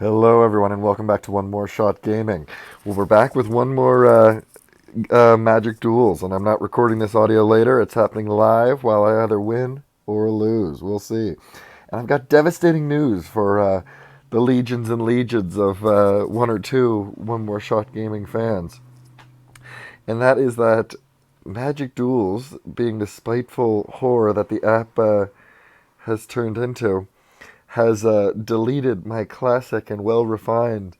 Hello, everyone, and welcome back to OneMoreShot Gaming. Well, we're back with one more Magic Duels, and I'm not recording this audio later. It's happening live while I either win or lose. We'll see. And I've got devastating news for the legions and legions of one or two OneMoreShot Gaming fans. And that is that Magic Duels, being the spiteful horror that the app has turned into, has deleted my classic and well-refined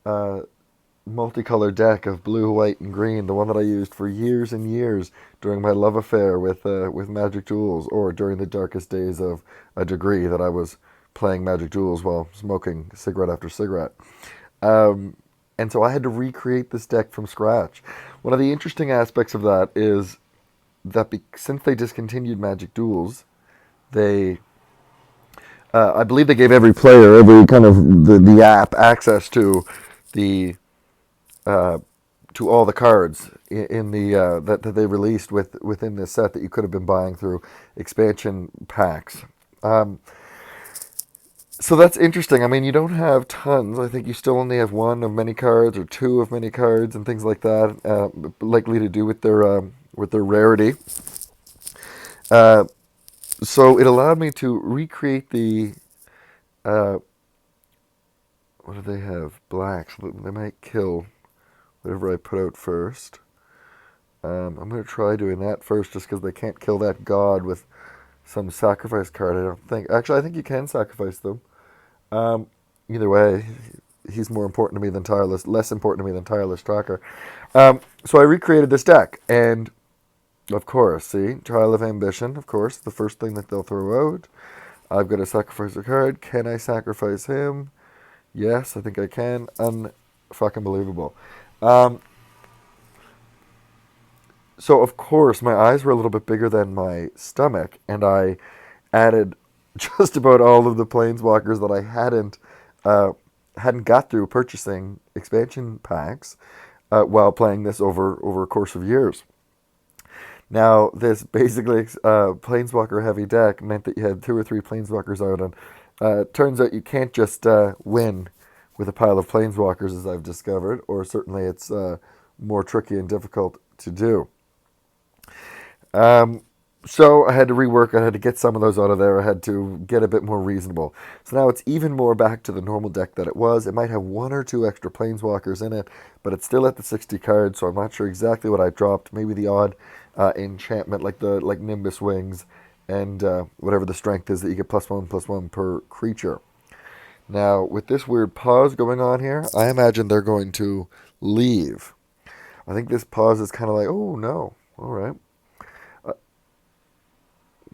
uh, multicolor deck of blue, white, and green, the one that I used for years and years during my love affair with Magic Duels, or during the darkest days of a degree that I was playing Magic Duels while smoking cigarette after cigarette. Um, and so I had to recreate this deck from scratch. One of the interesting aspects of that is that since they discontinued Magic Duels, they I believe they gave every player, every kind of the app, access to the uh, to all the cards in the that they released within this set that you could have been buying through expansion packs. Um, so that's interesting. I mean, you don't have tons. I think you still only have one of many cards or two of many cards and things like that. Likely to do with their rarity. Uh, so it allowed me to recreate the uh, what do they have? Blacks. They might kill whatever I put out first. I'm going to try doing that first just because they can't kill that god with some sacrifice card, I don't think. Actually, I think you can sacrifice them. Um, Either way, he's more important to me than Tireless, less important to me than Tireless Tracker. So I recreated this deck, and of course, see, Trial of Ambition, of course, the first thing that they'll throw out. I've got to sacrifice a card. Can I sacrifice him? Yes, I think I can. Unfucking believable. Um, so of course my eyes were a little bit bigger than my stomach, and I added just about all of the planeswalkers that I uh, hadn't got through purchasing expansion packs while playing this over a course of years. Now, this basically planeswalker heavy deck meant that you had two or three planeswalkers out, and turns out you can't just win with a pile of planeswalkers, as I've discovered, or certainly it's more tricky and difficult to do. Um, so I had to rework. I had to get some of those out of there. I had to get a bit more reasonable. So now it's even more back to the normal deck that it was. It might have one or two extra planeswalkers in it, but it's still at the 60 cards. So I'm not sure exactly what I dropped. Maybe the odd enchantment, like Nimbus Wings, and whatever the strength is that you get +1/+1 per creature. Now with this weird pause going on here, I imagine they're going to leave. I think this pause is kind of like, oh no, all right.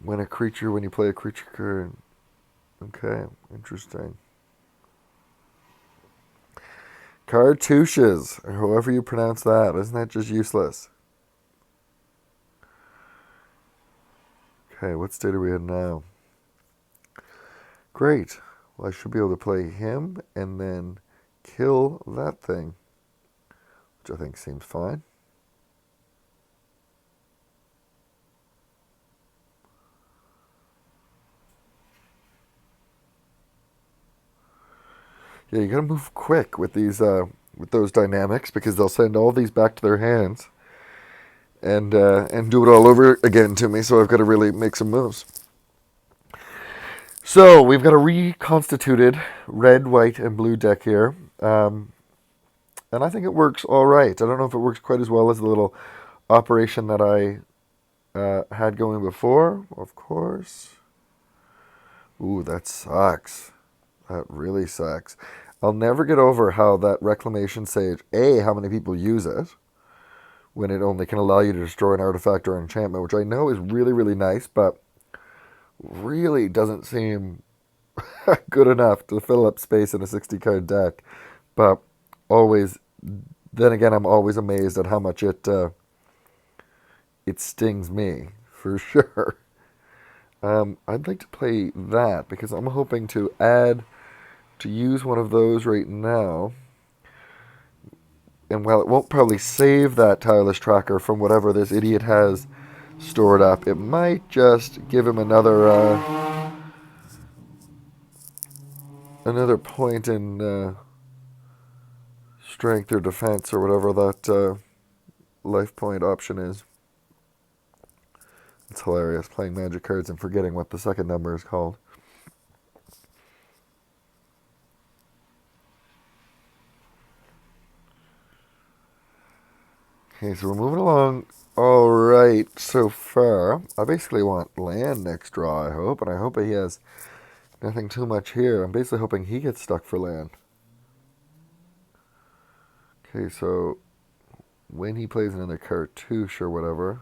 When you play a creature card. Okay, interesting. Cartouches, or however you pronounce that. Isn't that just useless? Okay, what state are we in now? Great. Well, I should be able to play him and then kill that thing, which I think seems fine. Yeah, you gotta move quick with those dynamics because they'll send all these back to their hands and do it all over again to me. So I've got to really make some moves. So we've got a reconstituted red, white, and blue deck here, and I think it works all right. I don't know if it works quite as well as the little operation that I had going before. Of course. Ooh, that sucks. That really sucks. I'll never get over how that Reclamation Sage, how many people use it when it only can allow you to destroy an artifact or enchantment, which I know is really, really nice, but really doesn't seem good enough to fill up space in a 60 card deck. But always, then again, I'm always amazed at how much it stings me, for sure. I'd like to play that because I'm hoping to use one of those right now. And while it won't probably save that tireless tracker from whatever this idiot has stored up, it might just give him another another point in strength or defense or whatever that life point option is. It's hilarious playing Magic cards and forgetting what the second number is called. Okay, so we're moving along all right so far. I basically want land next draw, I hope, and I hope he has nothing too much here. I'm basically hoping he gets stuck for land. Okay, so when he plays another cartouche or whatever,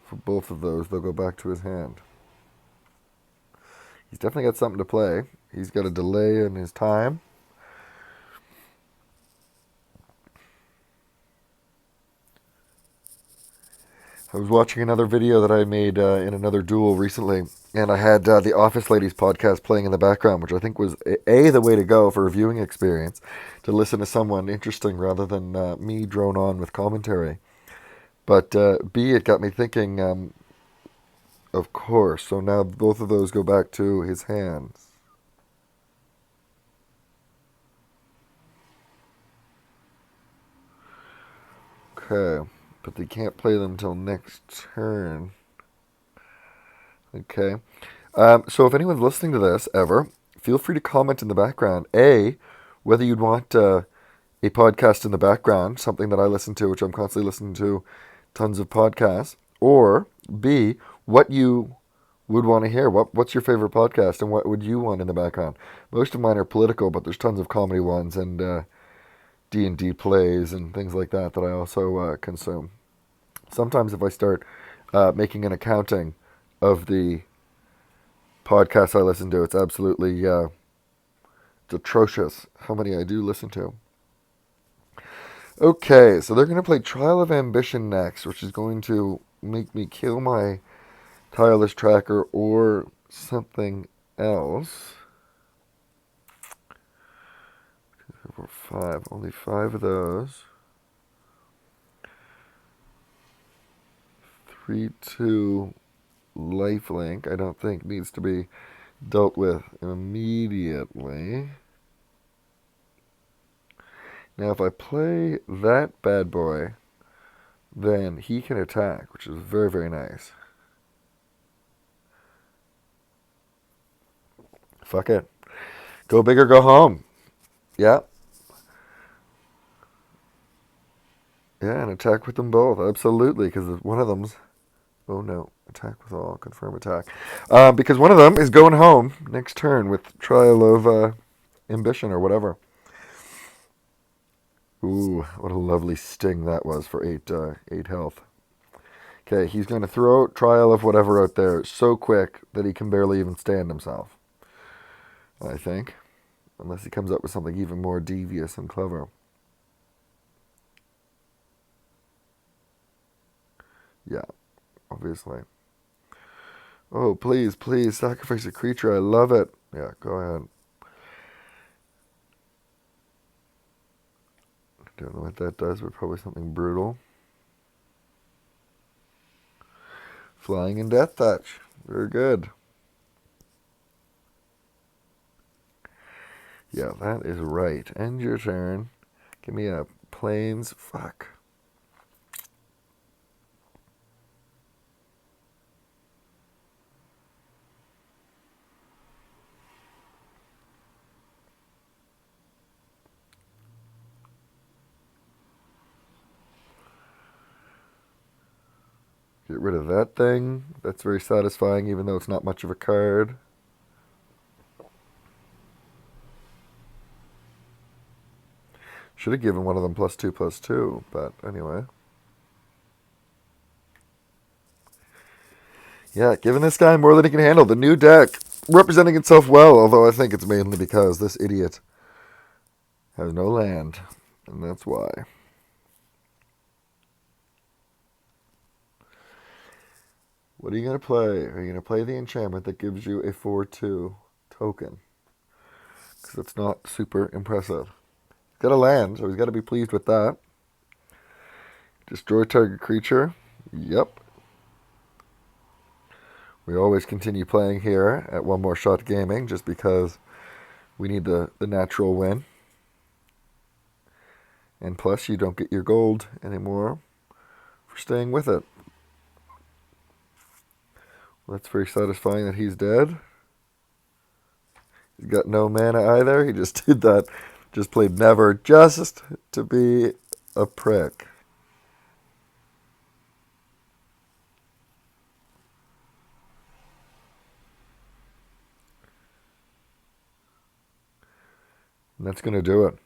for both of those, they'll go back to his hand. He's definitely got something to play. He's got a delay in his time. I was watching another video that I made in another duel recently, and I had the Office Ladies podcast playing in the background, which I think was the way to go for a viewing experience, to listen to someone interesting rather than me drone on with commentary. But B, it got me thinking, of course, so now both of those go back to his hands. Okay, but they can't play them till next turn. Okay. So if anyone's listening to this ever, feel free to comment in the background. A, whether you'd want a podcast in the background, something that I listen to, which I'm constantly listening to tons of podcasts. Or B, what you would want to hear. What's your favorite podcast and what would you want in the background? Most of mine are political, but there's tons of comedy ones and D&D plays and things like that that I also consume. Sometimes if I start making an accounting of the podcasts I listen to, it's absolutely it's atrocious how many I do listen to. Okay, so they're going to play Trial of Ambition next, which is going to make me kill my tireless tracker or something else. 2, 4, 5, only 5 of those. 3-2 lifelink, I don't think needs to be dealt with immediately. Now if I play that bad boy, then he can attack, which is very, very nice. Fuck it. Go big or go home. Yeah. Yeah, and attack with them both. Absolutely, because one of them's... Oh no, attack with all, confirm attack. Because one of them is going home next turn with Trial of Ambition or whatever. Ooh, what a lovely sting that was for 8 health. Okay, he's going to throw Trial of whatever out there so quick that he can barely even stand himself, I think. Unless he comes up with something even more devious and clever. Yeah, obviously. Oh, please, please, sacrifice a creature. I love it. Yeah, go ahead. Don't know what that does, but probably something brutal. Flying in Death Touch. Very good. Yeah, that is right. End your turn. Give me a plains. Fuck. Get rid of that thing. That's very satisfying, even though it's not much of a card. Should have given one of them +2/+2, but anyway. Yeah, giving this guy more than he can handle. The new deck representing itself well, although I think it's mainly because this idiot has no land, and that's why. What are you going to play? Are you going to play the enchantment that gives you a 4/2 token? Because it's not super impressive. He's got a land, so he's got to be pleased with that. Destroy target creature. Yep. We always continue playing here at OneMoreShot Gaming just because We need the natural win. And plus, you don't get your gold anymore for staying with it. Well, that's very satisfying that he's dead. He's got no mana either. He just did that. Just played never just to be a prick. And that's going to do it.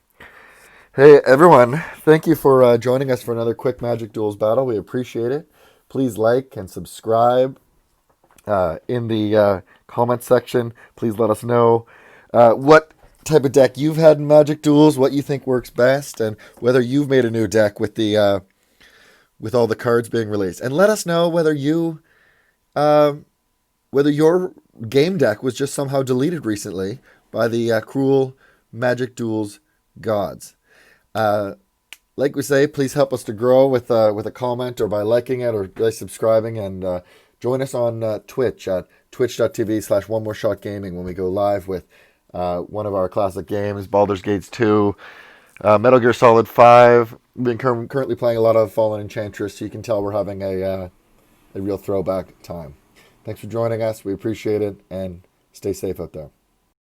Hey, everyone. Thank you for joining us for another quick Magic Duels battle. We appreciate it. Please like and subscribe. In the comment section, please let us know what type of deck you've had in Magic Duels, what you think works best, and whether you've made a new deck with the with all the cards being released. And let us know whether your game deck was just somehow deleted recently by the cruel Magic Duels gods. Like we say, please help us to grow with a comment or by liking it or by subscribing, and join us on Twitch at twitch.tv/OneMoreShot Gaming when we go live with one of our classic games, Baldur's Gate 2, Metal Gear Solid 5. We've been currently playing a lot of Fallen Enchantress, so you can tell we're having a real throwback time. Thanks for joining us. We appreciate it, and stay safe out there.